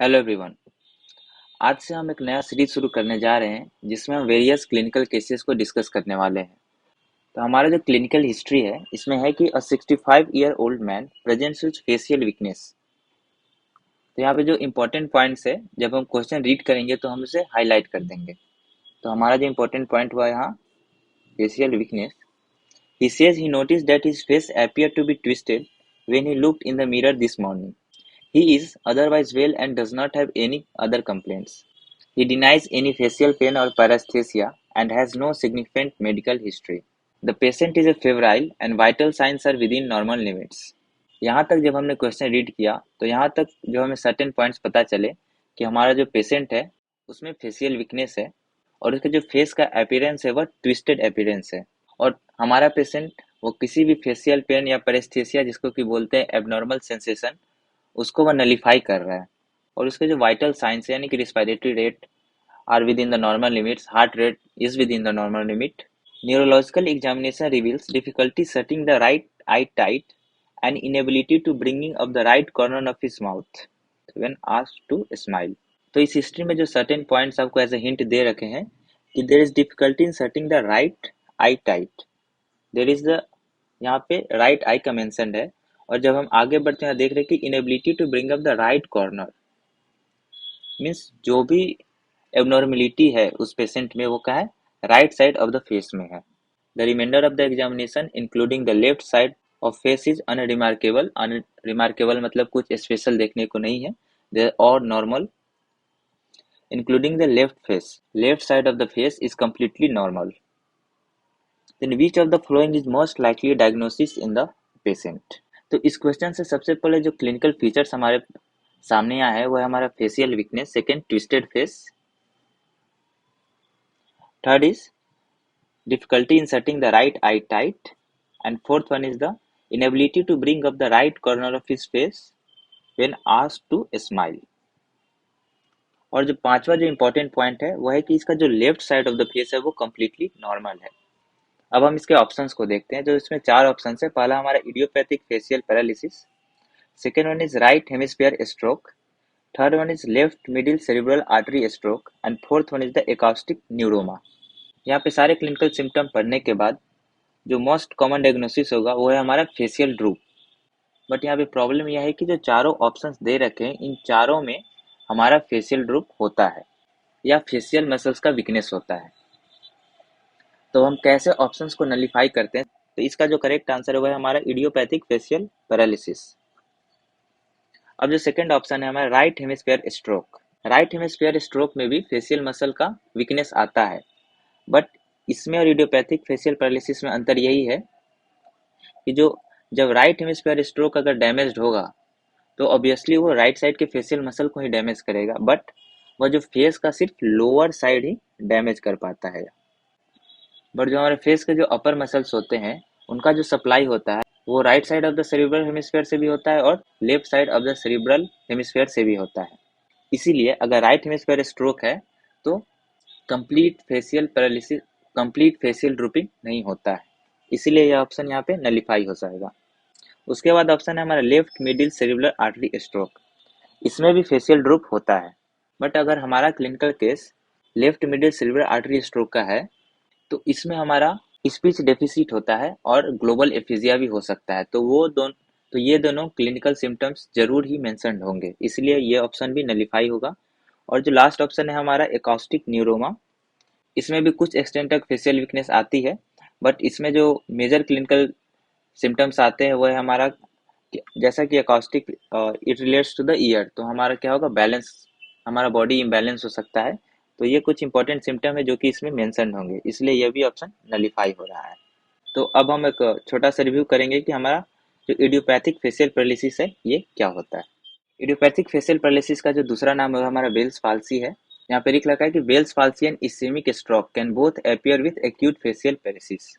Hello everyone. आज से हम एक नया सीरीज शुरू करने जा रहे हैं जिसमें हम वेरियस क्लिनिकल केसेस को डिस्कस करने वाले हैं। तो हमारा जो क्लिनिकल हिस्ट्री है इसमें है कि अ 65-year-old man presents with facial weakness. तो यहाँ पे जो इम्पोर्टेंट पॉइंट्स है जब हम क्वेश्चन रीड करेंगे तो हम उसे हाईलाइट कर देंगे। तो हमारा जो इम्पोर्टेंट पॉइंट हुआ यहाँ facial weakness. He says he notice that his face appeared to be twisted when he looked in the mirror this morning. He is otherwise well and does not have any other complaints. He denies any facial pain or paresthesia and has no significant medical history. The patient is a febrile and vital signs are within normal limits. यहाँ तक जब हमने question read किया तो यहाँ तक जो हमें सर्टेन पॉइंट्स पता चले कि हमारा जो पेशेंट है उसमें फेशियल वीकनेस है और उसके जो फेस का अपीयरेंस है वह ट्विस्टेड अपीयरेंस है। और हमारा पेशेंट वो किसी भी फेशियल पेन या पेरेस्थेसिया जिसको कि बोलते हैं एबनॉर्मल सेंसेशन उसको वह नलीफाई कर रहा है। और उसके जो वाइटल साइंस है यानी कि respiratory rate are within the normal limits, heart rate is within the normal limit. Neurological examination reveals difficulty shutting the right eye tight and inability to bringing up the right corner of his mouth when asked to smile. तो इस history में जो certain points आपको as a hint दे रखे हैं कि there is difficulty in setting the right I tight. There is the यहाँ पे राइट आई का मेंशन है। और जब हम आगे बढ़ते हैं देख रहे हैं कि inability to bring up the right corner means जो भी एबनॉर्मेलिटी है उस पेशेंट में वो क्या है right side of the face में है। The reminder of the examination including the left side of face is unremarkable. Unremarkable मतलब कुछ स्पेशल देखने को नहीं है। दे और normal including the left face, left side of the face is completely normal. Then which of the following is most likely diagnosis in the patient? तो इस क्वेश्चन से सबसे पहले जो क्लिनिकल फीचर्स हमारे सामने आया है वो है हमारा facial weakness, second twisted face, third is difficulty in setting the right eye tight, and fourth one is the inability to bring up the right corner of his face when asked to smile. और जो पांचवा जो important point है वो है कि इसका जो left side of the face है वो कम्प्लीटली नॉर्मल है। अब हम इसके ऑप्शंस को देखते हैं। जो इसमें चार ऑप्शन है, पहला हमारा idiopathic facial paralysis, second one is right hemisphere stroke, third one is left middle cerebral artery stroke and fourth one is the acoustic neuroma. यहाँ पे सारे क्लिनिकल सिम्टम पढ़ने के बाद जो मोस्ट कॉमन डायग्नोसिस होगा वो है हमारा फेशियल ड्रूप। बट यहाँ पे प्रॉब्लम यह है कि जो चारों ऑप्शंस दे रखे हैं इन चारों में हमारा फेशियल ड्रूप होता है या फेशियल मसल्स का वीकनेस होता है। तो हम कैसे ऑप्शंस को नलीफाई करते हैं? तो इसका जो करेक्ट आंसर है वो है हमारा इडियोपैथिक फेशियल पैरालिसिस। अब जो सेकंड ऑप्शन है हमारा right hemisphere stroke. Right hemisphere stroke में भी फेशियल मसल का वीकनेस आता है, बट इसमें और इडियोपैथिक फेशियल पैरालिसिस में अंतर यही है कि जो जब राइट हेमिस्फीयर स्ट्रोक अगर डैमेज्ड होगा तो ऑब्वियसली वो राइट साइड के फेशियल मसल को ही डैमेज करेगा, बट वह जो फेस का सिर्फ लोअर साइड ही डैमेज कर पाता है। बट जो हमारे फेस के जो अपर मसल्स होते हैं उनका जो सप्लाई होता है वो right side of the cerebral hemisphere से भी होता है और left side of the cerebral hemisphere से भी होता है। इसीलिए अगर राइट हेमिस्फीयर स्ट्रोक है तो complete facial paralysis, complete facial drooping नहीं होता है, इसीलिए यह ऑप्शन यहाँ पे नलीफाई हो जाएगा। उसके बाद ऑप्शन है हमारा left middle cerebral artery stroke. इसमें भी फेशियल ड्रूप होता है, बट अगर हमारा clinical case left middle cerebral artery stroke का है तो इसमें हमारा स्पीच डेफिसिट होता है और ग्लोबल एफिजिया भी हो सकता है। तो ये दोनों क्लिनिकल सिम्टम्स जरूर ही मेंशन्ड होंगे, इसलिए ये ऑप्शन भी नलीफाई होगा। और जो लास्ट ऑप्शन है हमारा एकॉस्टिक न्यूरोमा, इसमें भी कुछ एक्सटेंट तक फेशियल वीकनेस आती है, बट इसमें जो मेजर क्लिनिकल सिम्टम्स आते हैं वो है हमारा जैसा कि acoustic it relates to the ear, तो हमारा क्या होगा बैलेंस, हमारा बॉडी इम्बैलेंस हो सकता है। तो ये कुछ इंपॉर्टेंट सिम्टम है जो कि इसमें मेंशन होंगे, इसलिए ये भी ऑप्शन नलीफाई हो रहा है। तो अब हम एक छोटा सा रिव्यू करेंगे कि हमारा जो इडियोपैथिक फेशियल पैरालिसिस है ये क्या होता है। इडियोपैथिक फेशियल पैरालिसिस का जो दूसरा नाम है हमारा बेल्स पाल्सी है। यहाँ पे लिख रखा है कि Bell's palsy and ischaemic stroke can both appear with acute facial paralysis.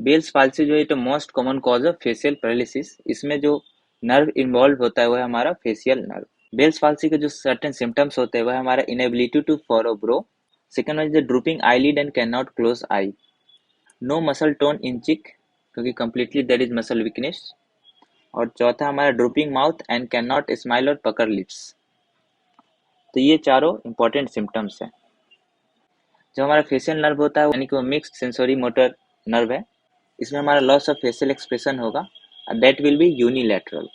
Bell's palsy जो है तो most common cause of facial paralysis. इसमें जो नर्व इन्वॉल्व होता है वह है हमारा फेशियल नर्व। बेल्स पाल्सी के जो सर्टेन सिम्टम्स होते हैं वह हमारा inability to follow brow, second one is the drooping eyelid and can not close eye, no muscle tone in cheek क्योंकि completely there is muscle weakness, और चौथा हमारा drooping mouth and can not smile और pucker lips. तो ये चारों important symptoms हैं। जो हमारा फेशियल नर्व होता है यानी कि वो मिक्स्ड सेंसरी मोटर नर्व है, इसमें हमारा लॉस ऑफ फेशियल एक्सप्रेशन होगा, दैट विल बी यूनिलैटरल।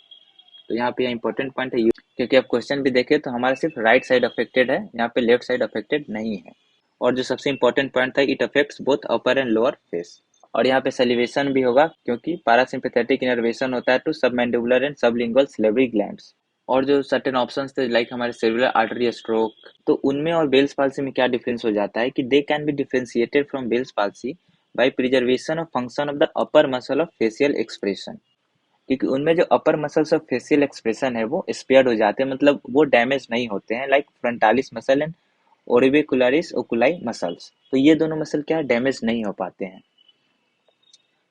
तो यहाँ पे इंपॉर्टेंट पॉइंट है, क्योंकि आप क्वेश्चन भी देखें तो हमारा सिर्फ राइट साइड अफेक्टेड है, यहाँ पे लेफ्ट साइड अफेक्टेड नहीं है। और जो सबसे इंपॉर्टेंट पॉइंट था, it affects both upper and lower face. और यहाँ पे सलिवेशन भी होगा, क्योंकि पैरासिम्पैथेटिक इनर्वेशन होता है to submandibular and sublingual salivary glands. और जो सर्टेन ऑप्शंस थे लाइक हमारे सेलुलर आर्टरी स्ट्रोक, तो उनमें और बेल्स पाल्सी में क्या डिफरेंस हो जाता है कि they can be differentiated from Bell's palsy by preservation of function of the upper muscle of facial expression. क्योंकि उनमें जो upper muscles of facial expression है वो स्पेयर्ड हो जाते हैं, मतलब वो डैमेज नहीं होते हैं, like frontalis muscle and ओरिबिकुलरिस ओकुलाई muscles. तो ये दोनों मसल क्या डैमेज नहीं हो पाते हैं।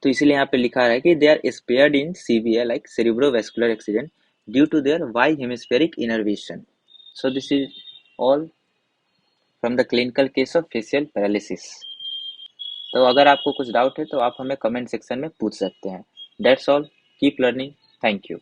तो इसीलिए यहाँ पे लिखा है कि they are spared in severe like cerebrovascular accident due to their bi hemispheric innervation. So this is all from the clinical case of facial paralysis. तो अगर आपको कुछ डाउट है तो आप हमें कमेंट सेक्शन में पूछ सकते हैं। That's all, keep learning, thank you.